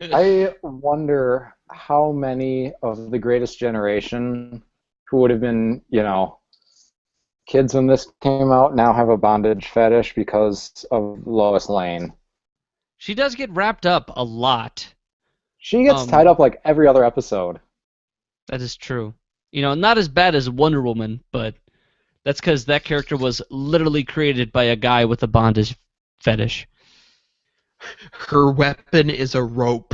I wonder how many of the Greatest Generation who would have been, kids when this came out now have a bondage fetish because of Lois Lane. She does get wrapped up a lot. She gets tied up like every other episode. That is true. Not as bad as Wonder Woman, but that's because that character was literally created by a guy with a bondage fetish. Her weapon is a rope.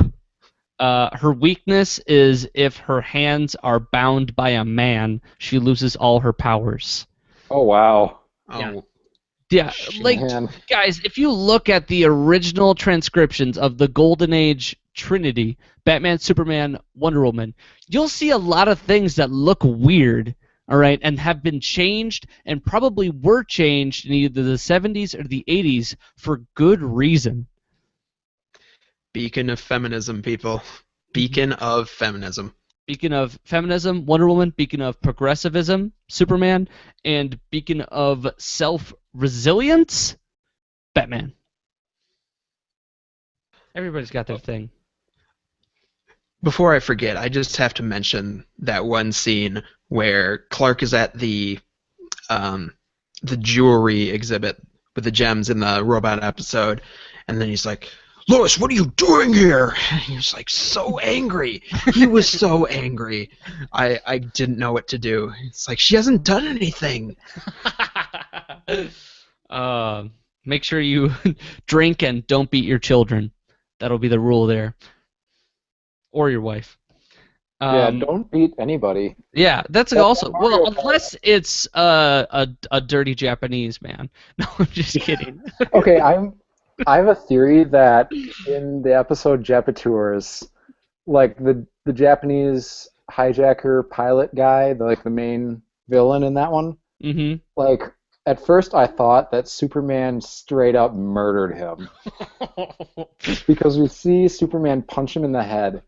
Her weakness is if her hands are bound by a man, she loses all her powers. Oh, wow. Oh, Yeah, like, Man. guys, if you look at the original transcriptions of the Golden Age Trinity, Batman, Superman, Wonder Woman, you'll see a lot of things that look weird, all right, and have been changed and probably were changed in either the 70s or the 80s for good reason. beacon of feminism, people. Beacon of feminism. Beacon of feminism, Wonder Woman. Beacon of progressivism, Superman. And beacon of self-resilience, Batman. Everybody's got their thing. Before I forget, I just have to mention that one scene where Clark is at the jewelry exhibit with the gems in the robot episode, and then he's like, Lois, what are you doing here? And he was like so angry. He was so angry. I didn't know what to do. It's like, she hasn't done anything. Make sure you drink and don't beat your children. That'll be the rule there. Or your wife. Yeah, don't beat anybody. Yeah, that's also well, unless it's a dirty Japanese man. No, I'm just kidding. Okay, I have a theory that in the episode Japatours, like the Japanese hijacker pilot guy, the main villain in that one, Mm-hmm. like at first I thought that Superman straight up murdered him because we see Superman punch him in the head,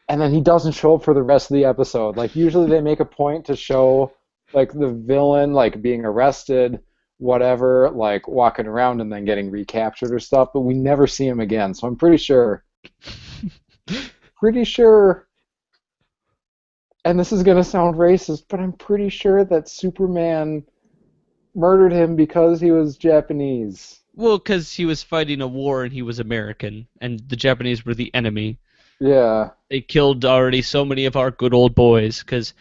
and then he doesn't show up for the rest of the episode. Like usually they make a point to show like the villain like being arrested, whatever, like walking around and then getting recaptured or stuff, but we never see him again. So I'm pretty sure, and this is gonna sound racist, but I'm pretty sure that Superman murdered him because he was Japanese. Well, because he was fighting a war and he was American, and the Japanese were the enemy. Yeah. They killed already so many of our good old boys, because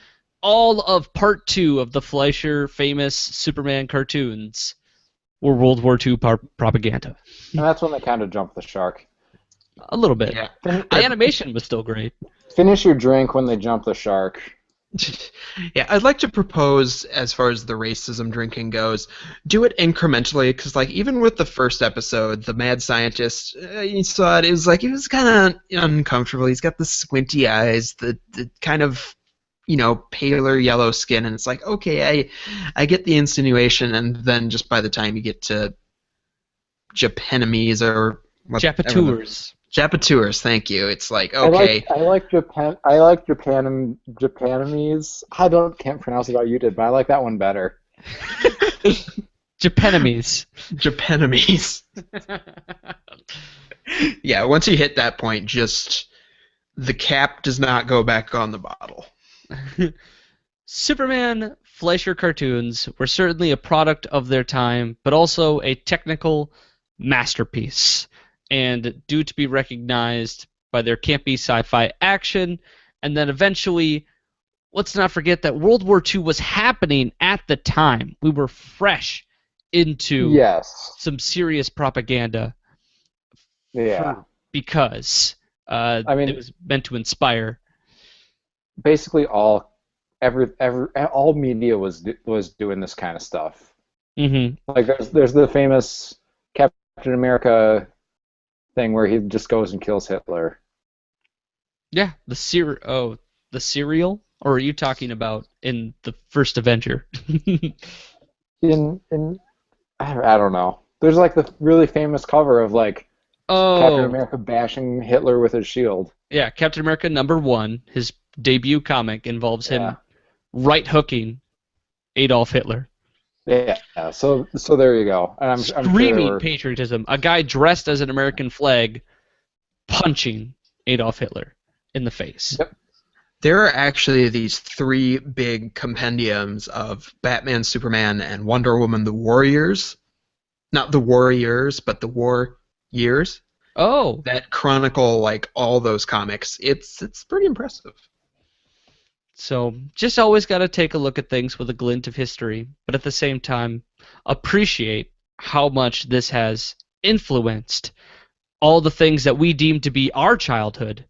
all of Part 2 of the Fleischer famous Superman cartoons were World War II propaganda. And that's when they kind of jumped the shark. A little bit. Yeah. The animation was still great. Finish your drink when they jump the shark. Yeah, I'd like to propose, as far as the racism drinking goes, do it incrementally, because like even with the first episode, the mad scientist, you saw it was like he was kind of uncomfortable. He's got the squinty eyes, the kind of paler yellow skin, and it's like, okay, I get the insinuation, and then just by the time you get to Japanese or Japatours. Japatours, thank you. It's like, okay. I like Japanese. Can't pronounce it how you did, but I like that one better. Japanese. Japanese. Yeah, once you hit that point, just the cap does not go back on the bottle. Superman Fleischer cartoons were certainly a product of their time, but also a technical masterpiece, and due to be recognized by their campy sci-fi action, and then eventually, let's not forget that World War II was happening at the time. We were fresh into Yes. some serious propaganda Yeah. because I it mean, was meant to inspire. basically all media was doing this kind of stuff. Hmm. Like there's the famous Captain America thing where he just goes and kills Hitler. Yeah, the cereal, or are you talking about in the first Avenger? In I don't know. There's like the really famous cover of like Captain Oh, America bashing Hitler with his shield. yeah, Captain America #1, his debut comic involves Yeah. him right hooking Adolf Hitler. Yeah. So there you go. And I'm sure there Screaming were. patriotism. A guy dressed as an American flag punching Adolf Hitler in the face. Yep. There are actually these three big compendiums of Batman, Superman, and Wonder Woman the Warriors. Not the Warriors, but the War Years Oh, that chronicle like all those comics. It's pretty impressive. so just always got to take a look at things with a glint of history, but at the same time, appreciate how much this has influenced all the things that we deem to be our childhood.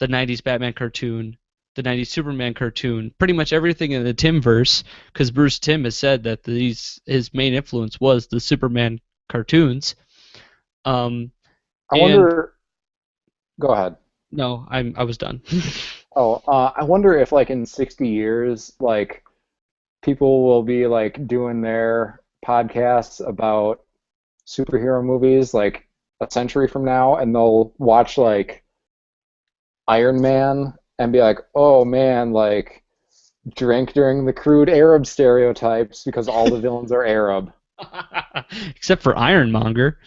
The 90s Batman cartoon, the 90s Superman cartoon, pretty much everything in the Timverse, because Bruce Timm has said that his main influence was the Superman cartoons. Um, I and wonder. Go ahead. no, I was done. Oh, I wonder if like in 60 years, like people will be like doing their podcasts about superhero movies like a century from now, and they'll watch like Iron Man and be like, "Oh man, like drink during the crude Arab stereotypes because all the villains are Arab." Except for Ironmonger.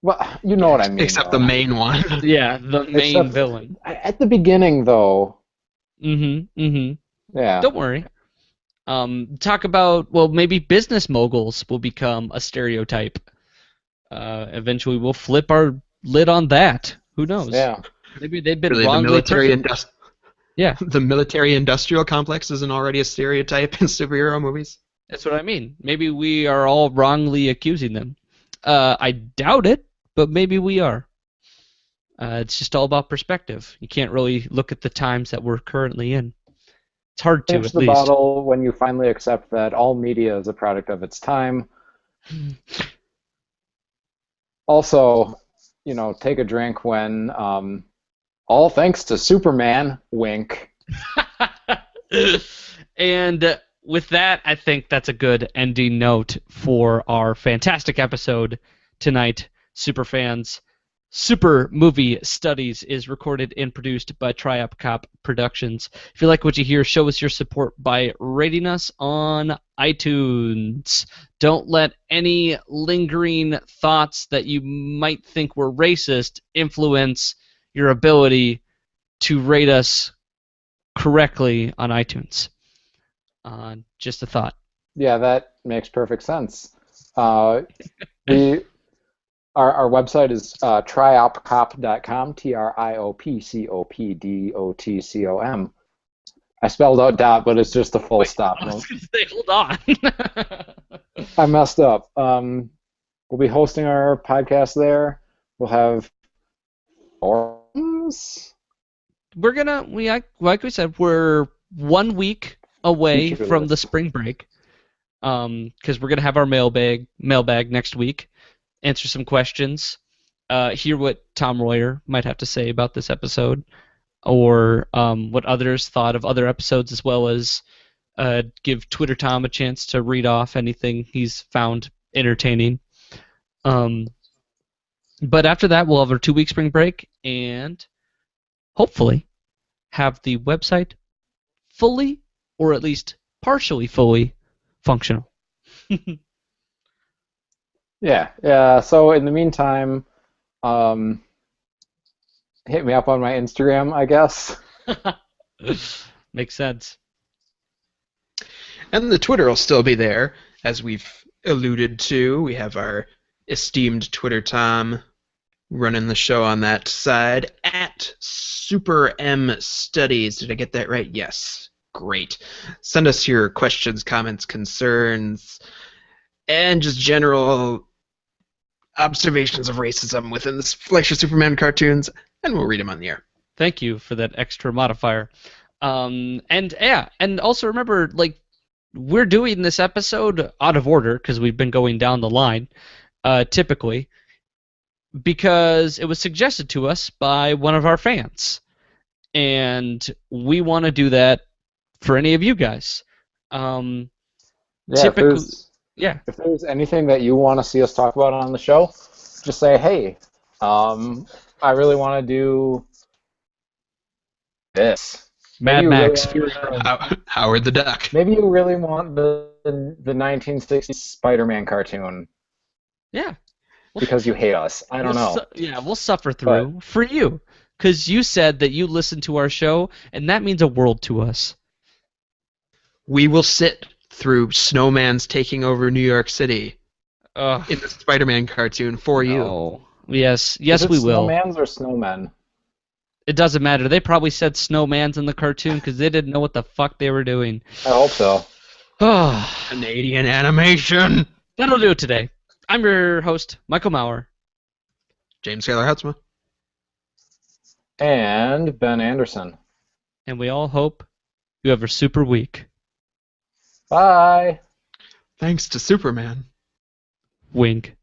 Well, you know what I mean, Except the though. main one. Yeah, the main Except villain. at the beginning, though. Mm-hmm. Mm-hmm. Yeah. Don't worry. Talk about, well, maybe business moguls will become a stereotype. Eventually, we'll flip our lid on that. Who knows? Yeah. Maybe they've been Really, wrongly perceived. Yeah, the military industrial complex isn't already a stereotype in superhero movies. that's what I mean. Maybe we are all wrongly accusing them. I doubt it, but maybe we are. It's just all about perspective. You can't really look at the times that we're currently in. It's hard to, Finish at the least. bottle when you finally accept that all media is a product of its time. Also, take a drink when all thanks to Superman, wink. And with that, I think that's a good ending note for our fantastic episode tonight, Superfans. Super Movie Studies is recorded and produced by Triop Cop Productions. If you like what you hear, show us your support by rating us on iTunes. Don't let any lingering thoughts that you might think were racist influence your ability to rate us correctly on iTunes. Just a thought. Yeah, that makes perfect sense. Uh, we our website is triopcop.com, triopcopdotcom. I spelled out dot, but it's just a full Wait, stop. I was going to say, hold on. I messed up. We'll be hosting our podcast there. We'll have forums. We're gonna like we said, we're 1 week away Feature from the list. spring break. Because we're gonna have our mailbag next week, answer some questions, hear what Tom Royer might have to say about this episode, or what others thought of other episodes, as well as give Twitter Tom a chance to read off anything he's found entertaining. But after that, we'll have our 2 week spring break and hopefully have the website fully, or at least partially fully, functional. Yeah. So in the meantime, um, hit me up on my Instagram, I guess. Makes sense. And the Twitter will still be there, as we've alluded to. We have our esteemed Twitter Tom running the show on that side at Super M Studies. Did I get that right? Yes. Great. Send us your questions, comments, concerns, and just general observations of racism within the Fleischer Superman cartoons, and we'll read them on the air. Thank you for that extra modifier. And also remember, like, we're doing this episode out of order because we've been going down the line, typically, because it was suggested to us by one of our fans, and we want to do that for any of you guys. Typically, If there's anything that you want to see us talk about on the show, just say, hey, I really want to do this. Mad Max. Howard the Duck. Maybe you really want the 1960s Spider-Man cartoon. Yeah. Because you hate us. I don't know. We'll suffer through for you. Because you said that you listen to our show, and that means a world to us. We will sit through Snowman's taking over New York City in the Spider-Man cartoon for you. Yes, we will. Snowmans or snowmen? It doesn't matter. They probably said Snowman's in the cartoon because they didn't know what the fuck they were doing. I hope so. Canadian animation. That'll do it today. I'm your host, Michael Maurer. James Taylor Hutzma. And Ben Anderson. And we all hope you have a super week. Bye. Thanks to Superman. Wink.